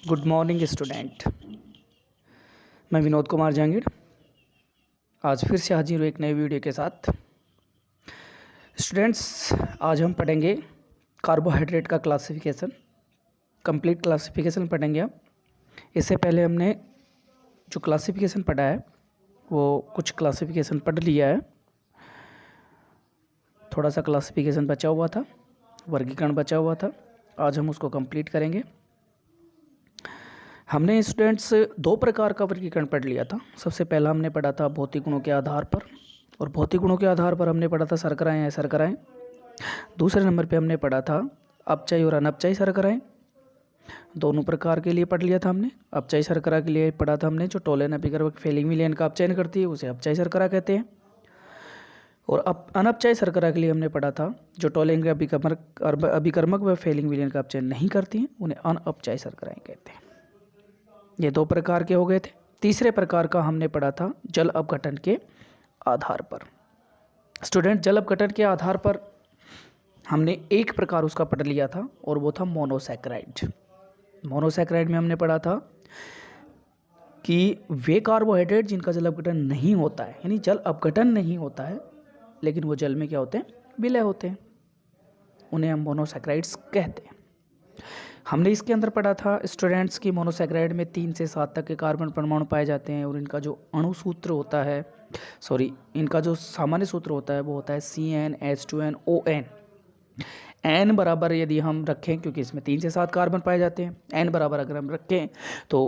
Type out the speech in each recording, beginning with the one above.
Good morning student. मैं विनोद कुमार जहांगीर आज फिर से हाजिर हूँ एक नई वीडियो के साथ। स्टूडेंट्स, आज हम पढ़ेंगे कार्बोहाइड्रेट का क्लासिफिकेशन, कंप्लीट क्लासिफिकेशन पढ़ेंगे हम। इससे पहले हमने जो क्लासिफिकेशन पढ़ा है वो कुछ क्लासिफिकेशन पढ़ लिया है, थोड़ा सा क्लासिफिकेशन बचा हुआ था, वर्गीकरण बचा हुआ था। आज हम उसको कंप्लीट करेंगे। हमने स्टूडेंट्स दो प्रकार का वर्गीकरण पढ़ लिया था। सबसे पहला हमने पढ़ा था भौतिक गुणों के आधार पर, और भौतिक गुणों के आधार पर हमने पढ़ा था शर्कराएँ या शर्कराएँ। दूसरे नंबर पे हमने पढ़ा था अपचयी और अनपचयी शर्कराएँ। दोनों प्रकार के लिए पढ़ लिया था हमने। अपचयी शर्करा के लिए पढ़ा था हमने जो टोलेन अभिकर्मक फेलिंग विलयन का अपचयन करती है, उसे अपचयी शर्करा कहते हैं। और अनपचयी शर्करा के लिए हमने पढ़ा था जो टोलेन अभिकर्मक व फेलिंग विलयन का अपचयन नहीं करती हैं, उन्हें अनअपचयी शर्कराएँ कहते हैं। ये दो प्रकार के हो गए थे। तीसरे प्रकार का हमने पढ़ा था जल अपघटन के आधार पर। स्टूडेंट, जल अपघटन के आधार पर हमने एक प्रकार उसका पढ़ लिया था और वो था मोनोसैकराइड। मोनोसैकराइड में हमने पढ़ा था कि वे कार्बोहाइड्रेट जिनका जल अपघटन नहीं होता है, यानी जल अपघटन नहीं होता है लेकिन वो जल में क्या होते हैं, विलय होते हैं, उन्हें हम मोनोसैकराइड्स कहते हैं। हमने इसके अंदर पढ़ा था स्टूडेंट्स की मोनोसैकराइड में 3 से 7 तक के कार्बन परमाणु पाए जाते हैं, और इनका जो अणु सूत्र होता है, इनका जो सामान्य सूत्र होता है वो होता है CnH2nOn। n बराबर यदि हम रखें, क्योंकि इसमें 3 से 7 कार्बन पाए जाते हैं, n बराबर अगर हम रखें तो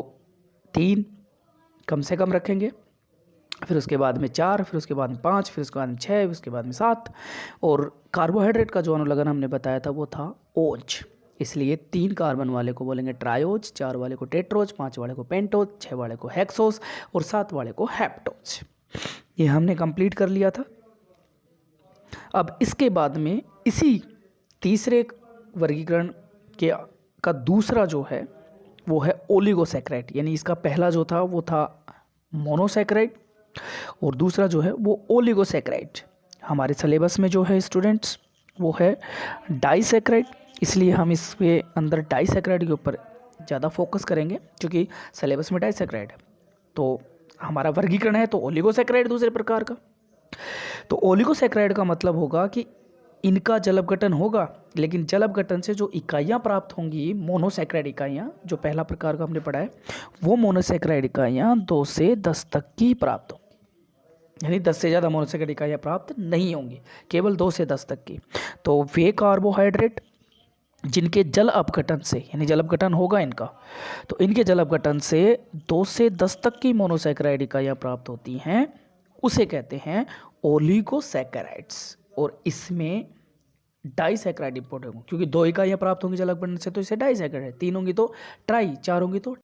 3 कम से कम रखेंगे, फिर उसके बाद में 4, फिर उसके बाद में 5, फिर उसके बाद में 6, फिर उसके बाद में 7। और कार्बोहाइड्रेट का जो अनुलग्न हमने बताया था वो था ओज, इसलिए 3 कार्बन वाले को बोलेंगे ट्रायोज, 4 वाले को टेट्रोज, 5 वाले को पेंटोज, 6 वाले को हेक्सोज और 7 वाले को हेप्टोज। ये हमने कंप्लीट कर लिया था। अब इसके बाद में इसी तीसरे वर्गीकरण का दूसरा जो है वो है ओलिगोसैकराइड, यानी इसका पहला जो था वो था मोनोसैकराइड और दूसरा जो है वो ओलिगोसैकराइड। हमारे सिलेबस में जो है स्टूडेंट्स वो है डाइसैकराइड, इसलिए हम इसके अंदर डाइसैकराइड के ऊपर ज़्यादा फोकस करेंगे, क्योंकि सिलेबस में डाइसैकराइड है। तो हमारा वर्गीकरण है तो ओलिगोसैकराइड दूसरे प्रकार का। तो ओलिगोसैकराइड का मतलब होगा कि इनका जल अपघटन होगा, लेकिन जल अपघटन से जो इकाइयाँ प्राप्त होंगी, मोनोसैकराइड इकाइयाँ, जो पहला प्रकार का हमने पढ़ा है, वो मोनोसैकराइड इकाइयाँ 2 से 10 तक की प्राप्त होंगी, यानी 10 से ज़्यादा मोनोसैकराइड इकाइयाँ प्राप्त नहीं होंगी, केवल 2 से 10 तक की। तो वे कार्बोहाइड्रेट जिनके जल अपघटन से, यानी जल अपघटन होगा इनका, तो इनके जल अपघटन से 2 से 10 तक की मोनोसैकराइड इकाइयाँ प्राप्त होती हैं, उसे कहते हैं ओलिगोसैकराइड्स। और इसमें डाइसैकराइड इंपॉर्टेंट होगा, क्योंकि 2 इकाइयाँ प्राप्त होंगी जल अपघटन से तो इसे डाइसैकराइड, 3 होंगी तो ट्राई, 4 होंगी तो